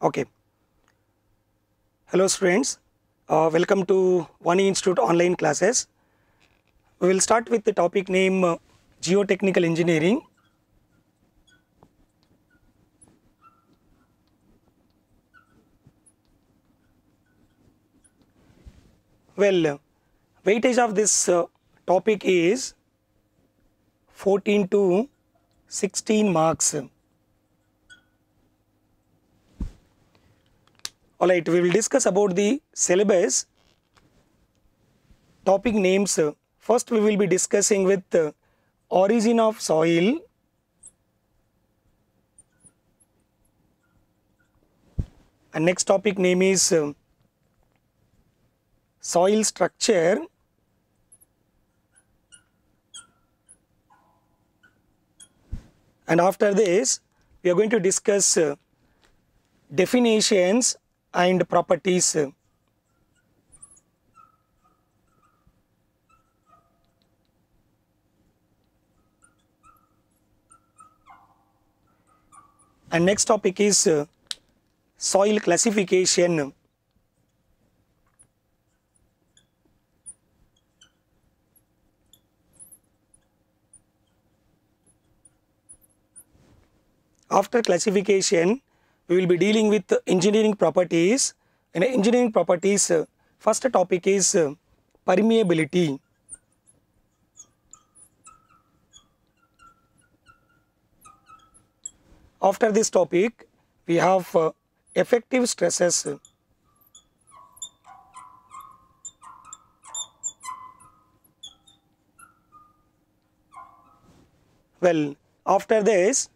Okay. Hello students, welcome to One Institute online classes. We will start with the topic name Geotechnical Engineering. Well, weightage of this topic is 14 to 16 marks. Alright, we will discuss about the syllabus. Topic names. First we will be discussing with origin of soil, and next topic name is soil structure, and after this we are going to discuss definitions and properties. And next topic is soil classification. After classification, we will be dealing with engineering properties. In engineering properties, first topic is permeability. After this topic, we have effective stresses. Well, after this,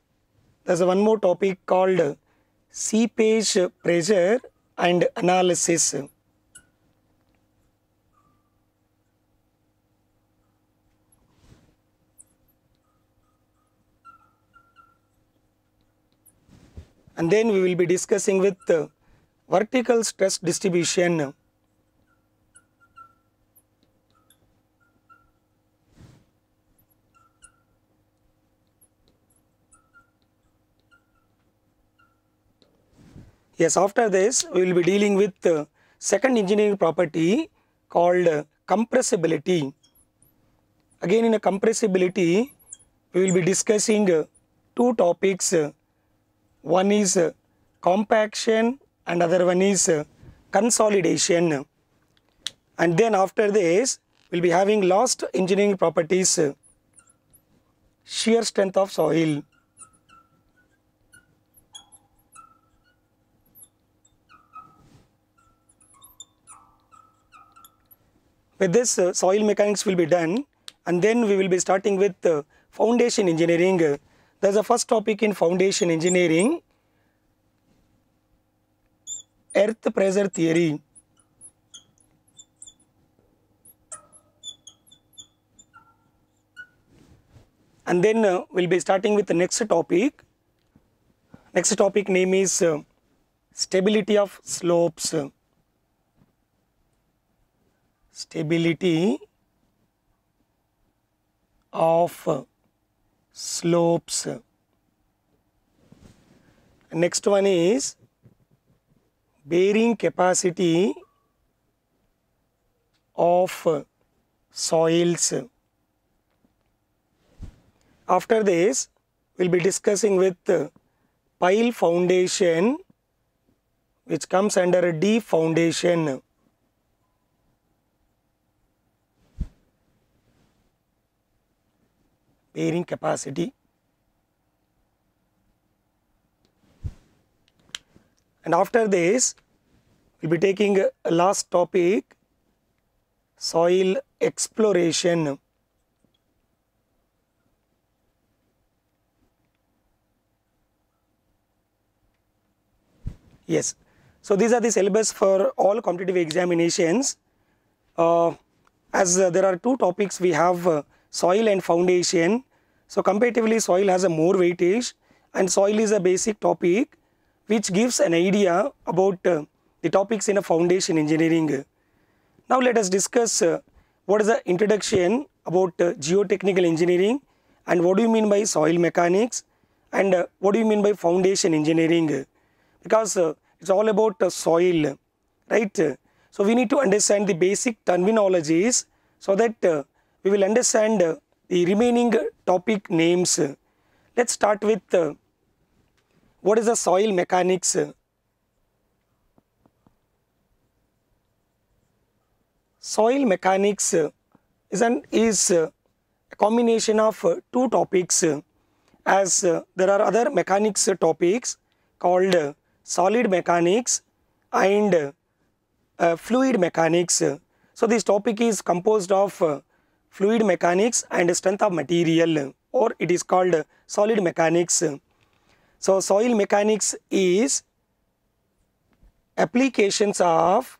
there's one more topic called seepage pressure and analysis. And then we will be discussing with vertical stress distribution. Yes, after this we will be dealing with second engineering property called compressibility. Again, in a compressibility, we will be discussing two topics. One is compaction and other one is consolidation. And then after this, we will be having last engineering properties, shear strength of soil. With this, soil mechanics will be done, and then we will be starting with foundation engineering. There is a first topic in foundation engineering, earth pressure theory. And then we will be starting with the next topic. Next topic name is stability of slopes. Stability of slopes. Next one is bearing capacity of soils. After this, we will be discussing with pile foundation, which comes under deep foundation. Bearing capacity. And after this, we will be taking a last topic, soil exploration. Yes, so these are the syllabus for all competitive examinations. As there are two topics, we have soil and foundation. So comparatively, soil has a more weightage, and soil is a basic topic which gives an idea about the topics in a foundation engineering. Now let us discuss what is the introduction about geotechnical engineering, and what do you mean by soil mechanics, and what do you mean by foundation engineering, because it's all about soil, right? So we need to understand the basic terminologies so that we will understand the remaining topic names. Let's start with what is the soil mechanics. Soil mechanics is a combination of two topics, as there are other mechanics topics called solid mechanics and fluid mechanics. So this topic is composed of fluid mechanics and strength of material, or it is called solid mechanics. So soil mechanics is applications of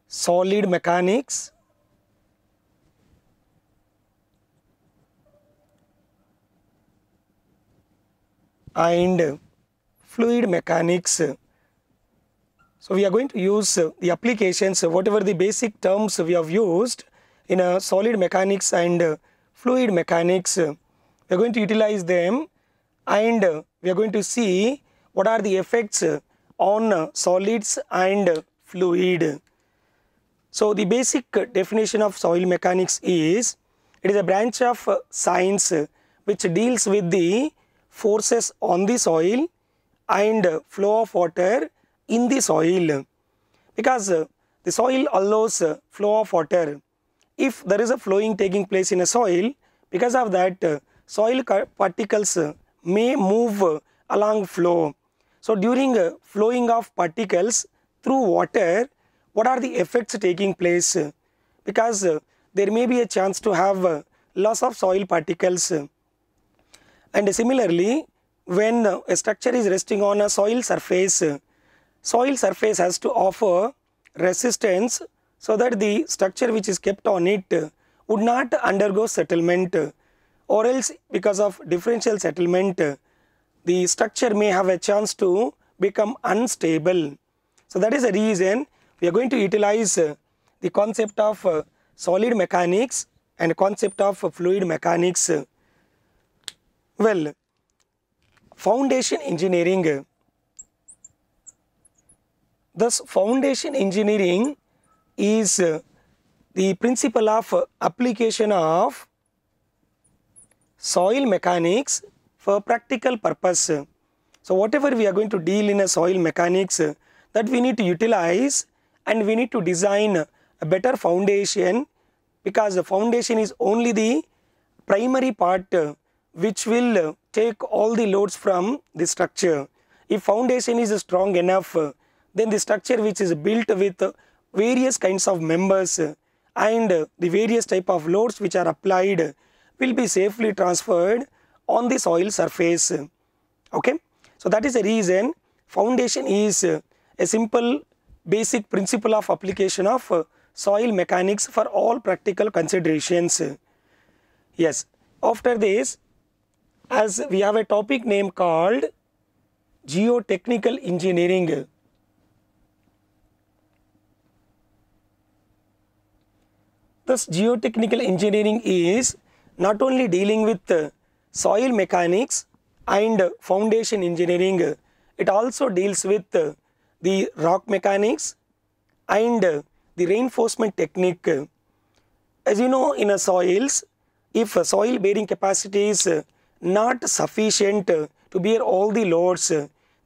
solid mechanics and fluid mechanics. So we are going to use the applications, whatever the basic terms we have used in solid mechanics and fluid mechanics. We are going to utilize them, and we are going to see what are the effects on solids and fluid. So the basic definition of soil mechanics is, it is a branch of science which deals with the forces on the soil and flow of water in the soil, because the soil allows flow of water. If there is a flowing taking place in a soil, because of that soil particles may move along flow. So during flowing of particles through water, what are the effects taking place? Because there may be a chance to have loss of soil particles. And similarly, when a structure is resting on a soil surface has to offer resistance so that the structure which is kept on it would not undergo settlement, or else because of differential settlement the structure may have a chance to become unstable. So that is the reason we are going to utilize the concept of solid mechanics and concept of fluid mechanics. Well, foundation engineering. Thus, foundation engineering is the principle of application of soil mechanics for practical purpose. So whatever we are going to deal in a soil mechanics, that we need to utilize, and we need to design a better foundation, because the foundation is only the primary part which will take all the loads from the structure. If foundation is strong enough, then the structure which is built with various kinds of members and the various type of loads which are applied will be safely transferred on the soil surface. Okay, so that is the reason foundation is a simple basic principle of application of soil mechanics for all practical considerations. Yes, after this, as we have a topic name called geotechnical engineering. Thus, geotechnical engineering is not only dealing with soil mechanics and foundation engineering, it also deals with the rock mechanics and the reinforcement technique. As you know, in a soils, if a soil bearing capacity is not sufficient to bear all the loads,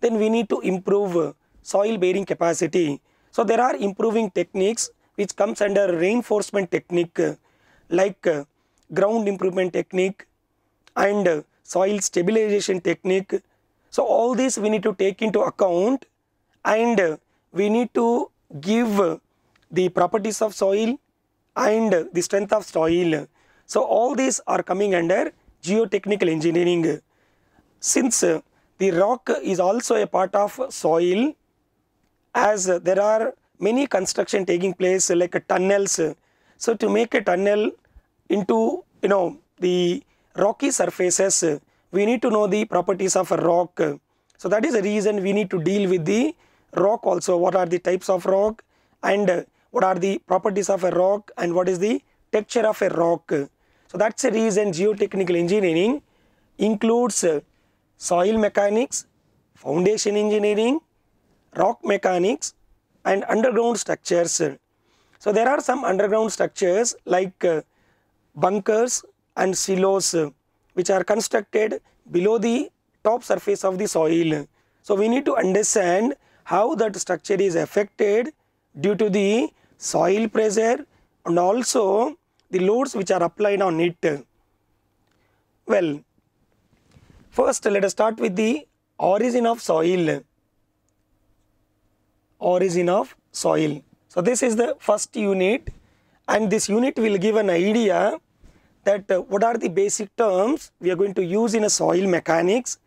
then we need to improve soil bearing capacity. So there are improving techniques which comes under reinforcement technique, like ground improvement technique and soil stabilization technique. So all this we need to take into account, and we need to give the properties of soil and the strength of soil. So all these are coming under geotechnical engineering. Since the rock is also a part of soil, as there are many construction taking place like tunnels. So to make a tunnel into the rocky surfaces, we need to know the properties of a rock. So that is the reason we need to deal with the rock also. What are the types of rock, and what are the properties of a rock, and what is the texture of a rock. So that's the reason geotechnical engineering includes soil mechanics, foundation engineering, rock mechanics, and underground structures. So there are some underground structures like bunkers and silos which are constructed below the top surface of the soil. So we need to understand how that structure is affected due to the soil pressure and also the loads which are applied on it. Well, first let us start with the origin of soil. Origin of soil. So this is the first unit, and this unit will give an idea that what are the basic terms we are going to use in a soil mechanics,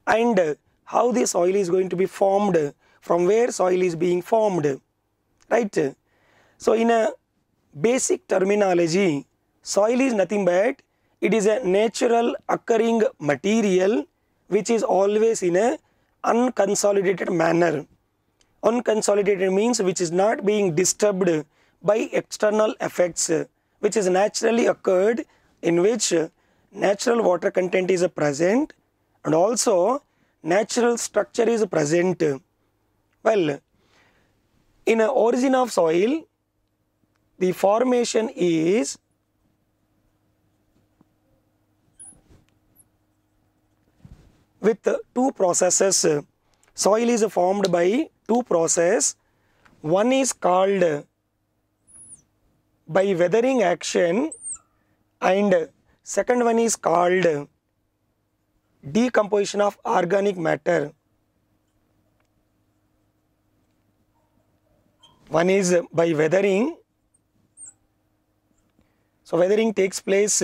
and how the soil is going to be formed, from where soil is being formed, right? So in a basic terminology, soil is nothing but it is a natural occurring material which is always in a unconsolidated manner. Unconsolidated means which is not being disturbed by external effects, which is naturally occurred, in which natural water content is present and also natural structure is present. Well, in an origin of soil, the formation is with two processes. Soil is formed by two processes. One is called by weathering action and second one is called decomposition of organic matter. One is by weathering. So weathering takes place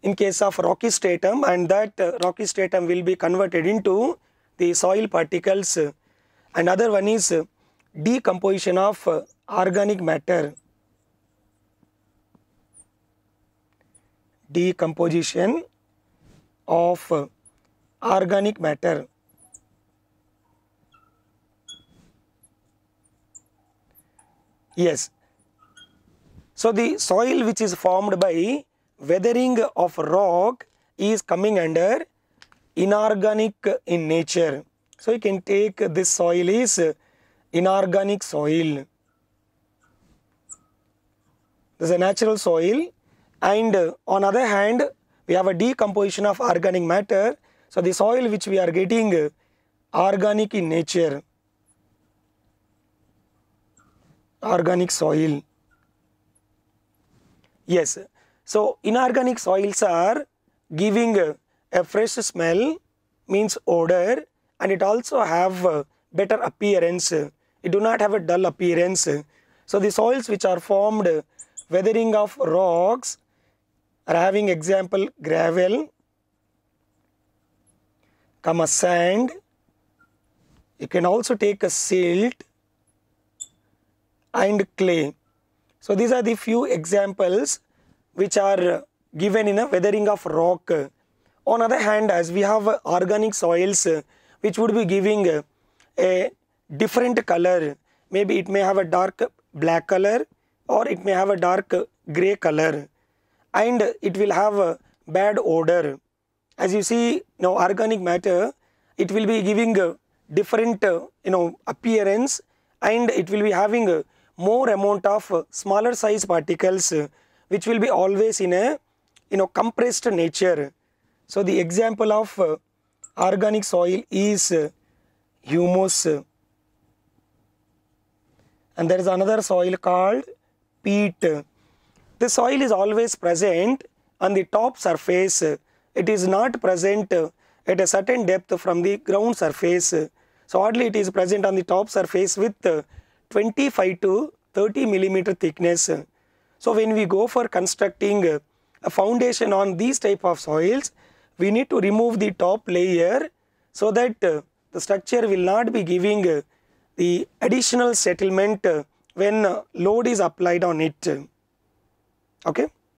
in case of rocky stratum, and that rocky stratum will be converted into the soil particles. Another one is decomposition of organic matter. Decomposition of organic matter. Yes. So the soil which is formed by weathering of rock is coming under inorganic in nature. So you can take this soil is inorganic soil. This is a natural soil, and on other hand we have a decomposition of organic matter. So the soil which we are getting organic in nature. Organic soil. Yes. So inorganic soils are giving a fresh smell, means odor, and it also have better appearance. It do not have a dull appearance. So the soils which are formed weathering of rocks are having example gravel, comma sand. You can also take a silt and clay. So these are the few examples which are given in a weathering of rock. On other hand, as we have organic soils which would be giving a different color, maybe it may have a dark black color or it may have a dark grey color, and it will have a bad odor. As you see now, organic matter, it will be giving a different appearance, and it will be having more amount of smaller size particles which will be always in a compressed nature. So the example of organic soil is humus, and there is another soil called peat. The soil is always present on the top surface. It is not present at a certain depth from the ground surface. So hardly it is present on the top surface with 25 to 30 millimeter thickness. So when we go for constructing a foundation on these type of soils, we need to remove the top layer so that the structure will not be giving the additional settlement when load is applied on it. Okay.